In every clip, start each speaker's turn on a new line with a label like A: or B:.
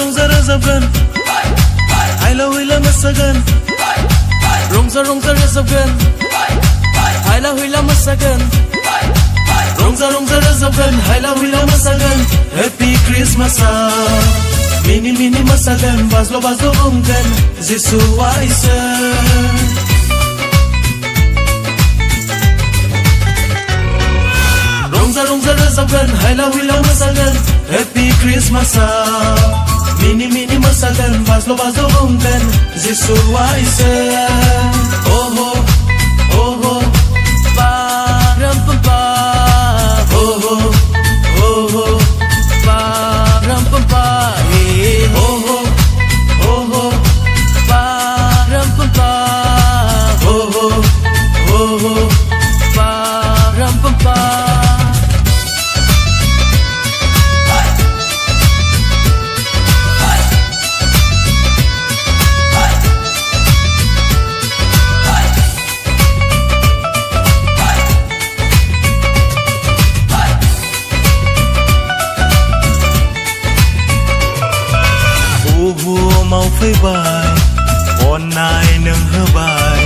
A: रंजा रोजाबगोन हायला हुइला मोसागोन रंजा रंजा रोजाबगोन हायला हुइला मोसागोन रंजा रंजा रोजाबगोन हायला हुइला मोसागोन हेपि क्रिसमासाव मिनि मिनि मोसागोन बाज्ल' बाज्ल' बुंगोन जिसुआ इसोर रंजा रंजा रोजाबगोन हायला हुइला मोसागोन हेपि क्रिसमासाव मिनि मिनि मोसागोन बाज्ल' बाज्ल' बुंगोन जिसुआ इसोर ओहो ओहो पाराम पा ओहो ओहो पाराम पा ओहो ओहो पाराम पा ओहो ओहो पाराम पा बुहुमाव फैबाय अननाय नों होबाय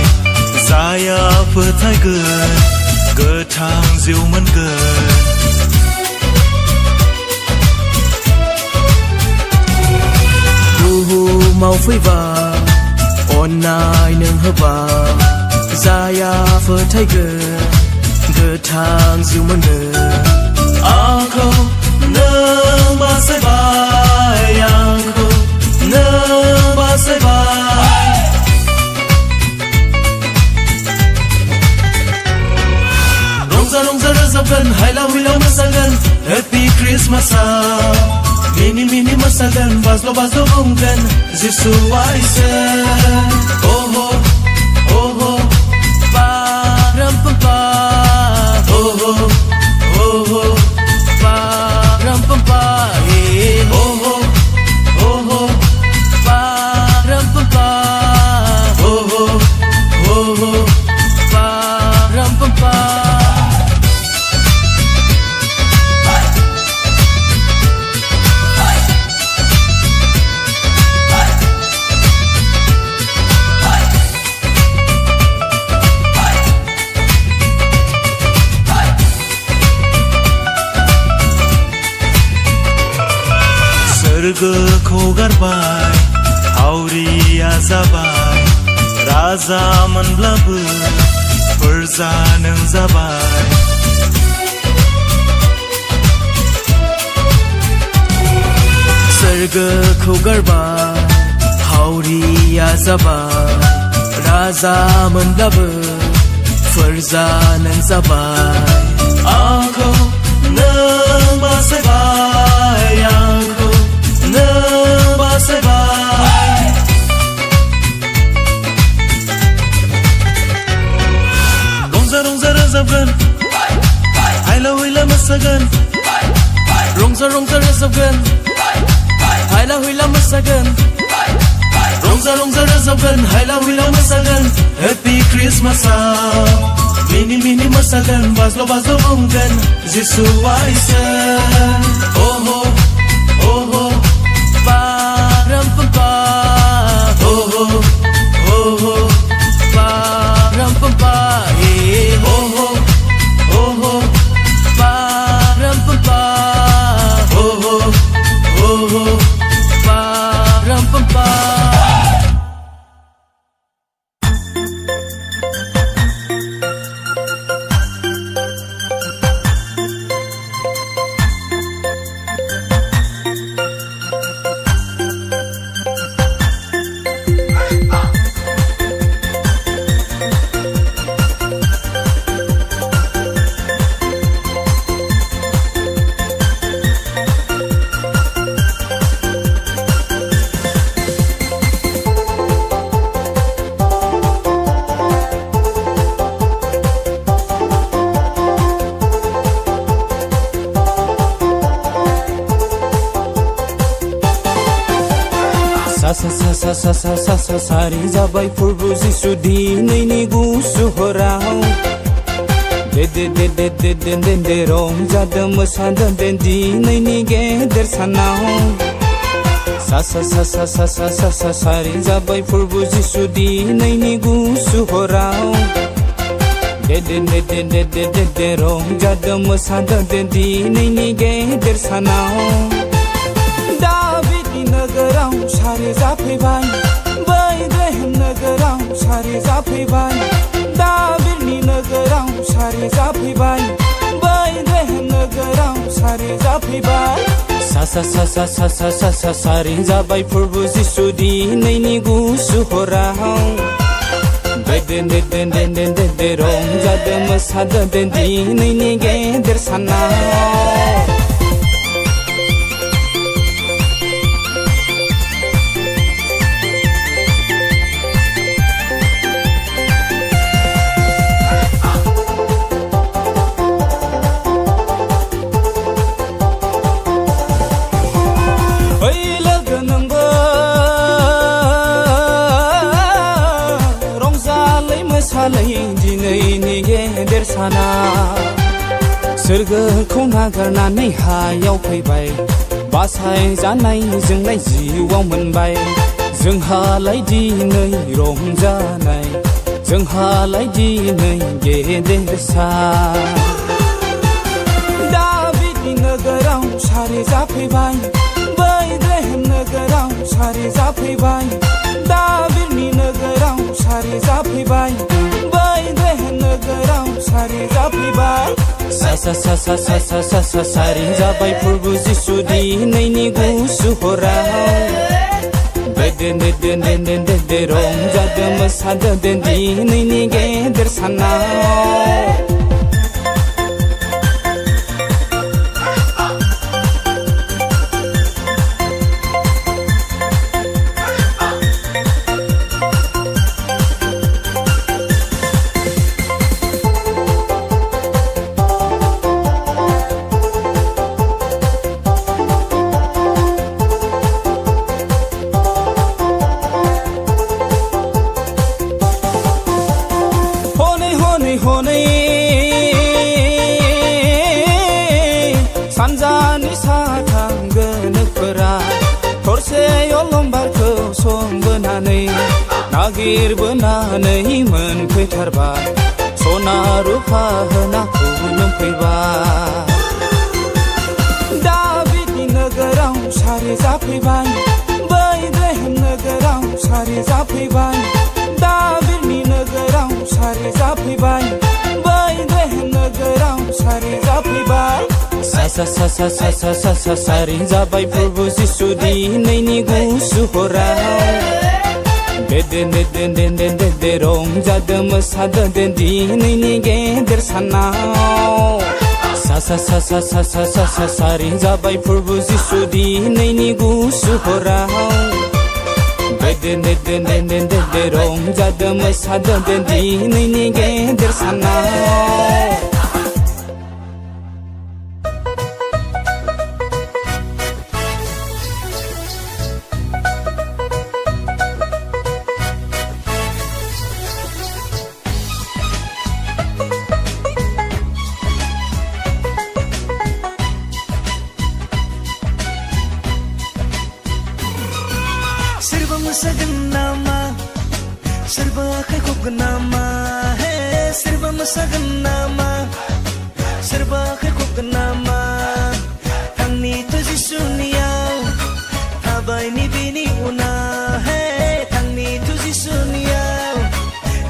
A: जाया फोथायगोन गोथां जिउ मोनगोन बुहुमाव फैबाय अननाय नों होबाय जाया फोथायगोन गोथां जिउ मोनगोन आंखौ नों बासायबाय आंखौ नों बासायबाय रंजा रंजा रोजाबगोन हायला हुइला मोसागोन हेपि क्रिसमासाव मिनि मिनि मोसागोन बाज्ल' बाज्ल' बुंगोन जिसुआ इसोर ओहो ओहो पाराम पा ओहो ओहो पाराम पा ओहो ओहो पाराम पा ओहो ओहो पाराम पा सोरगोखौ गारबाय हावरिया जाबाय राजा मोनब्लाबो फोरजा नों जाबाय सोरगोखौ गारबाय हावरिया जाबाय राजा मोनब्लाबो फोरजा नों जाबाय आंखौ नों बासायबाय आंखौ नों बासायबाय रंजा रंजा रोजाबगोन हायला हुइला मोसागोन रंजा रंजा रोजाबगोन हायला हुइला मोसागोन रंजा रंजा रोजाबगोन हायला हुइला मोसागोन हेपि क्रिसमासाव मिनि मिनि मोसागोन बाज्ल' बाज्ल' बुंगोन जिसुआ इसोर ओहो ओहो पाराम पा ओहो ओहो पाराम पा ओहो ओहो पाराम पा ओहो ओहो पाराम पा
B: सारी जाबाय फोरबो जिसु दिनैनि गुसु हराव दे दे दे दे दे दे दे दे रंजादों मोसादों दे दिनैनि गेदेर सानाव सा सारि जाबाय फोरबो जिसु दिनैनि गुसु हराव दे रंजादों मोसादों दिनैनि गेदेर सानाव दाबिदनि नोगोराव सारि जाफैबाय बैग्रेहेम नोगोराव सारि जाफैबाय दाबिदनि नोगोराव सारि जाफैबाय बैग्रेहेम नोगोराव सारि जाफैबाय सा सारि जाबाय फोरबो जिसु दिनैनि गुसु हराव दे रंजादों मोसादों दिनैनि गेदेर सानाव दिनैनि गेदेर साना सोरगोखौ नागारनानै हायाव फैबाय बासाय जानायजोंलाय जिउआव मोनबाय जोंहालाय दिनै रंजानाय जोंहालाय दिनै गेदेर सान दाबिदनि नोगोराव सारि जाफैबाय बैग्रेहेम नोगोराव सारि जाफैबाय दाबिदनि नोगोराव सारि जाफैबाय बैग्रेहेम नोगोराव सारि जाफैबाय सा सारि जाबाय फोरबो जिसु दिनैनि गुसु हराव दे रंजादों मोसादों दिनैनि गेदेर सानाव हनै सानजानि साथां गोनोखोरा थरसे अलंबारखौ संबोनानै नागिरबोनानै मोनफैथारबाय सना रुफा होना खुलुमफैबाय दाबिदनि नोगोराव सारि जाफैबाय बैग्रेहेम नोगोराव सारि जाफैबाय दाबिदनि नोगोराव सारि जाफैबाय बैग्रेहेम नोगोराव सारि जाफैबाय सा सारि जाबाय फोरबो जिसु दिनैनि गुसु हराव दे रंजादों मोसादों दिनैनि गेदेर सानाव सा सारि जाबाय फोरबो जिसु दिनैनि गुसु हराव दे रंजादों मोसादों दिनैनि गेदेर सानाव
A: सोरबा मोसागोन नामा सोरबा आखाइ खबगोन नामा हे सोरबा मोसागोन नामा सोरबा आखाइ खबगोन नामा थांनिथ' जिसुनियाव थाबायनि बिनि उनाव हे थांनिथ' जिसुनियाव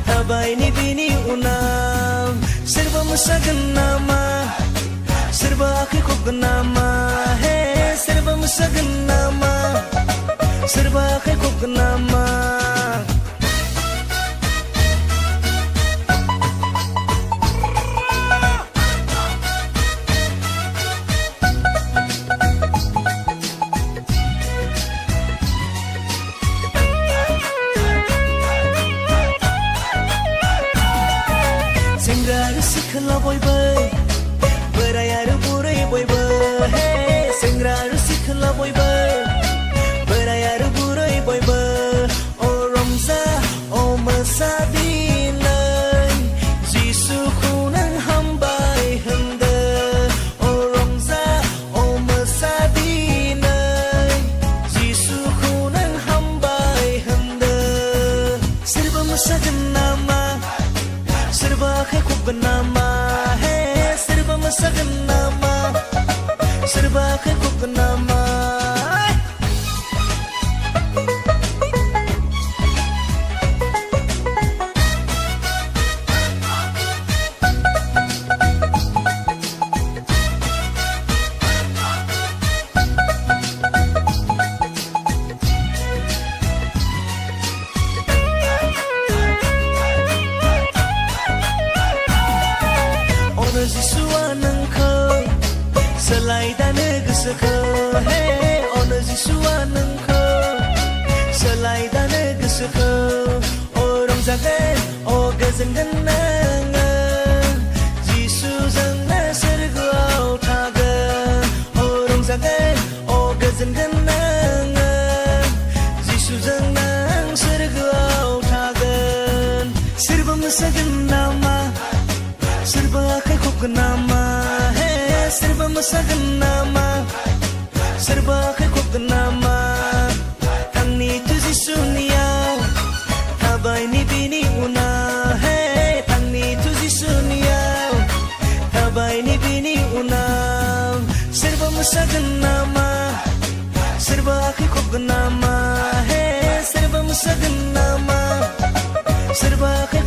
A: थाबायनि बिनि उनाव सोरबा मोसागोन नामा सोरबा आखाइ खबगोन नामा हे सोरबा मोसागोन नामा सोरबा आखाइ खबगोन नामा सेंग्रा आरो सिख्ला बयबो बोराय आरो बुरै बयबो हे सेंग्रा आरो सिख्ला बयबो बोराय आरो बुरै बयबो सोलायदानो गोसोखौ हे अनो जिसुआ नोंखौ सोलायदानो गोसोखौ अ रंजागोन अ गोजोनगोन नोङो जिसुजोंनो सोरगोआव थागोन अ रंजागोन अ गोजोनगोन नोङो जिसुजों नों सोरगोआव थागोन सोरबा मोसागोन नामा सोरबा आखाइ खबगोन नामा हे सोरबा मोसागोन नामा सोरबा आखाइ खबगोन नामा थांनिथु जिसुनियाव थाबायनि बिनि उनाव हे थांनिथु जिसुनियाव थाबायनि बिनि उनाव सोरबा मोसागोन नामा सोरबा आखाइ खबगोन नामा हे सोरबा मोसागोन नामा सोरबा आखाइ